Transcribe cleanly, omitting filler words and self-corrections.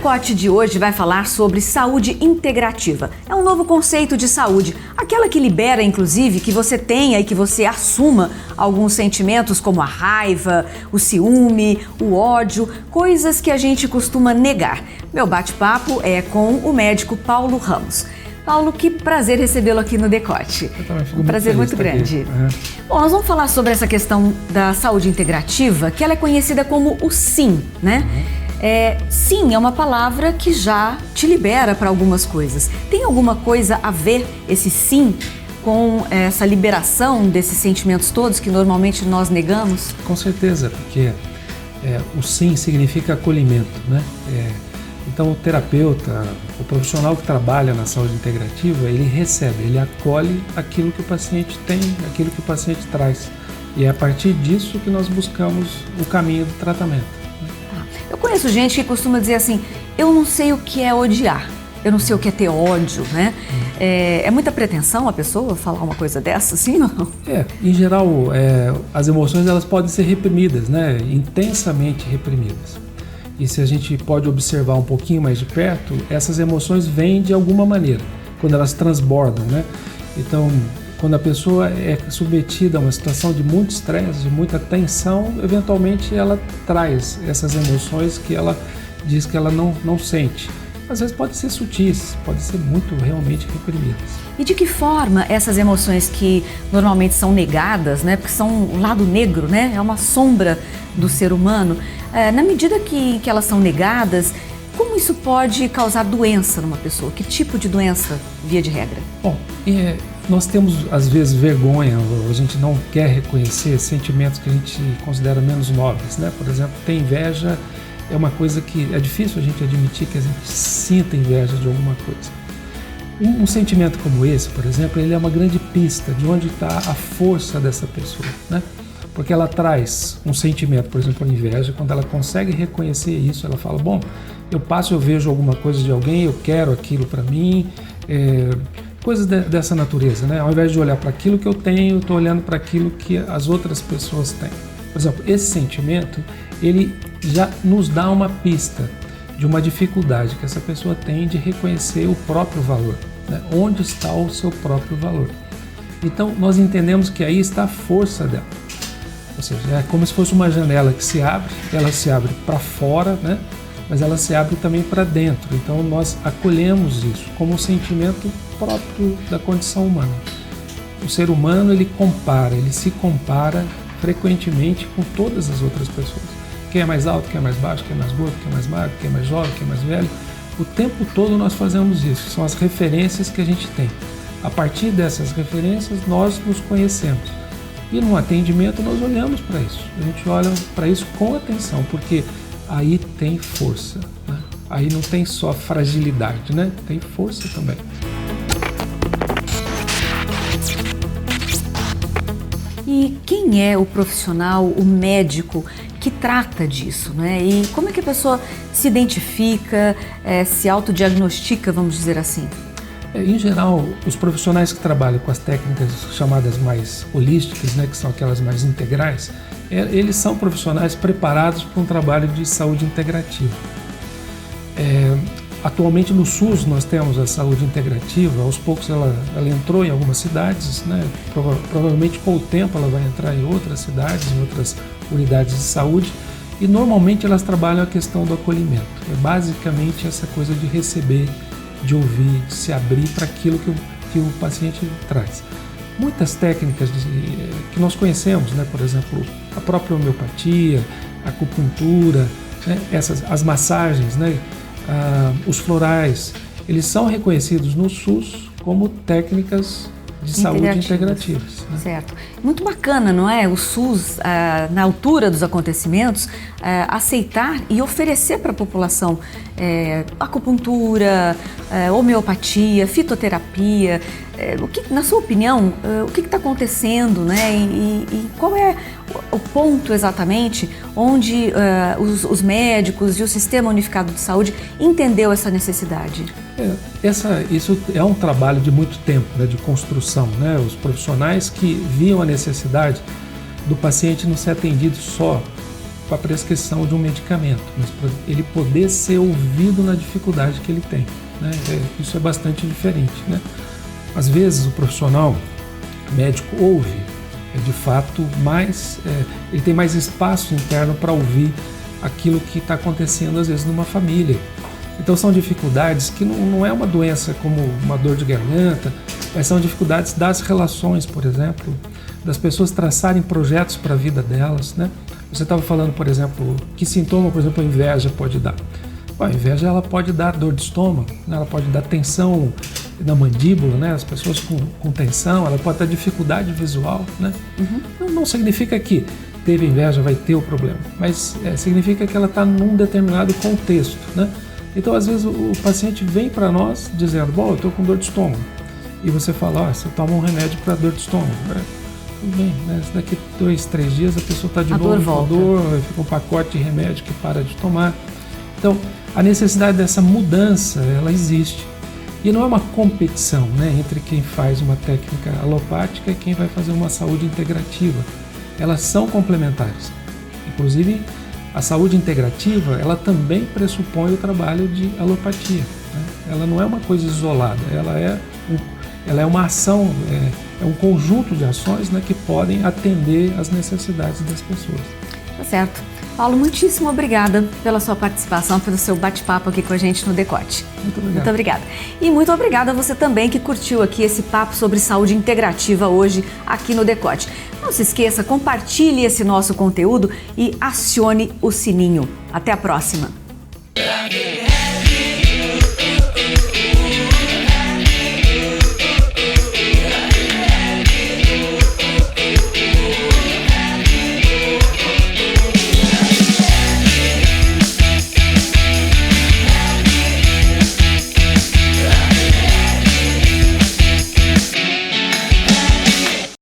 Decote de hoje vai falar sobre saúde integrativa. É um novo conceito de saúde, aquela que libera, inclusive, que você tenha e que você assuma alguns sentimentos como a raiva, o ciúme, o ódio, coisas que a gente costuma negar. Meu bate-papo é com o médico Paulo Ramos. Paulo, que prazer recebê-lo aqui no Decote. Um prazer muito grande. Bom, nós vamos falar sobre essa questão da saúde integrativa, que ela é conhecida como o SIM, né? Sim é uma palavra que já te libera para algumas coisas. Tem alguma coisa a ver esse sim com essa liberação desses sentimentos todos que normalmente nós negamos? Com certeza, porque o sim significa acolhimento, né? Então o terapeuta, o profissional que trabalha na saúde integrativa, ele recebe, ele acolhe aquilo que o paciente tem, aquilo que o paciente traz. E é a partir disso que nós buscamos o caminho do tratamento. Eu conheço gente que costuma dizer assim, eu não sei o que é odiar, eu não sei o que é ter ódio, né? É muita pretensão a pessoa falar uma coisa dessa, assim ou não? Em geral, as emoções elas podem ser reprimidas, né? Intensamente reprimidas. E se a gente pode observar um pouquinho mais de perto, essas emoções vêm de alguma maneira, quando elas transbordam, né? Então, quando a pessoa é submetida a uma situação de muito estresse, de muita tensão, eventualmente ela traz essas emoções que ela diz que ela não sente. Às vezes pode ser sutis, pode ser muito realmente reprimidas. E de que forma essas emoções que normalmente são negadas, né, porque são um lado negro, né, é uma sombra do ser humano, na medida que elas são negadas, como isso pode causar doença numa pessoa? Que tipo de doença, via de regra? Bom, nós temos às vezes vergonha, a gente não quer reconhecer sentimentos que a gente considera menos nobres, né? Por exemplo, ter inveja é uma coisa que é difícil a gente admitir que a gente sinta inveja de alguma coisa. Um sentimento como esse, por exemplo, ele é uma grande pista de onde está a força dessa pessoa, né? Porque ela traz um sentimento, por exemplo, a inveja, quando ela consegue reconhecer isso, ela fala, bom, eu vejo alguma coisa de alguém, eu quero aquilo para mim, coisas dessa natureza, né? Ao invés de olhar para aquilo que eu tenho, eu estou olhando para aquilo que as outras pessoas têm. Por exemplo, esse sentimento, ele já nos dá uma pista de uma dificuldade que essa pessoa tem de reconhecer o próprio valor, né? Onde está o seu próprio valor. Então, nós entendemos que aí está a força dela. Ou seja, é como se fosse uma janela que se abre, ela se abre para fora, né? Mas ela se abre também para dentro. Então, nós acolhemos isso como um sentimento próprio da condição humana. O ser humano, ele se compara frequentemente com todas as outras pessoas. Quem é mais alto, quem é mais baixo, quem é mais gordo, quem é mais magro, quem é mais jovem, quem é mais velho. O tempo todo nós fazemos isso, são as referências que a gente tem. A partir dessas referências nós nos conhecemos. E no atendimento nós olhamos para isso, a gente olha para isso com atenção, porque aí tem força, né? Aí não tem só fragilidade, né? Tem força também. E quem é o profissional, o médico que trata disso, né? E como é que a pessoa se identifica, se autodiagnostica, vamos dizer assim? Em geral, os profissionais que trabalham com as técnicas chamadas mais holísticas, né, que são aquelas mais integrais, eles são profissionais preparados para um trabalho de saúde integrativa. Atualmente no SUS nós temos a saúde integrativa, aos poucos ela entrou em algumas cidades, né? Provavelmente com o tempo ela vai entrar em outras cidades, em outras unidades de saúde, e normalmente elas trabalham a questão do acolhimento. É basicamente essa coisa de receber, de ouvir, de se abrir para aquilo que o paciente traz. Muitas técnicas que nós conhecemos, né? Por exemplo, a própria homeopatia, a acupuntura, né? As massagens, né? Os florais, eles são reconhecidos no SUS como técnicas de saúde integrativas. Né? Certo. Muito bacana, não é? O SUS, na altura dos acontecimentos, aceitar e oferecer para a população acupuntura, homeopatia, fitoterapia. Na sua opinião, o que está acontecendo, né? E qual é o ponto exatamente onde os médicos e o Sistema Unificado de Saúde entendeu essa necessidade? Isso é um trabalho de muito tempo, né, de construção, né? Os profissionais que viam a necessidade do paciente não ser atendido só para a prescrição de um medicamento, mas para ele poder ser ouvido na dificuldade que ele tem, né? Isso é bastante diferente, né? Às vezes o profissional médico ouve, de fato, ele tem mais espaço interno para ouvir aquilo que está acontecendo às vezes numa família. Então são dificuldades que não é uma doença como uma dor de garganta, mas são dificuldades das relações, por exemplo, das pessoas traçarem projetos para a vida delas, né? Você estava falando, por exemplo, que sintoma, por exemplo, a inveja pode dar. A inveja ela pode dar dor de estômago, né? Ela pode dar tensão na mandíbula, né? As pessoas com tensão, ela pode dar dificuldade visual, né? Não significa que teve inveja vai ter o problema, mas significa que ela está num determinado contexto, né? Então, às vezes, o paciente vem para nós dizendo, bom, eu estou com dor de estômago. E você fala, você toma um remédio para dor de estômago. Tudo bem, né? Daqui 2, 3 dias a pessoa está de novo com dor, fica um pacote de remédio que para de tomar. Então, a necessidade dessa mudança, ela existe. E não é uma competição, né, entre quem faz uma técnica alopática e quem vai fazer uma saúde integrativa. Elas são complementares. Inclusive, a saúde integrativa, ela também pressupõe o trabalho de alopatia, né? Ela não é uma coisa isolada, ela é uma ação, é um conjunto de ações, né, que podem atender às necessidades das pessoas. Tá certo. Paulo, muitíssimo obrigada pela sua participação, pelo seu bate-papo aqui com a gente no Decote. Muito obrigado. Muito obrigada. E muito obrigada a você também que curtiu aqui esse papo sobre saúde integrativa hoje aqui no Decote. Não se esqueça, compartilhe esse nosso conteúdo e acione o sininho. Até a próxima.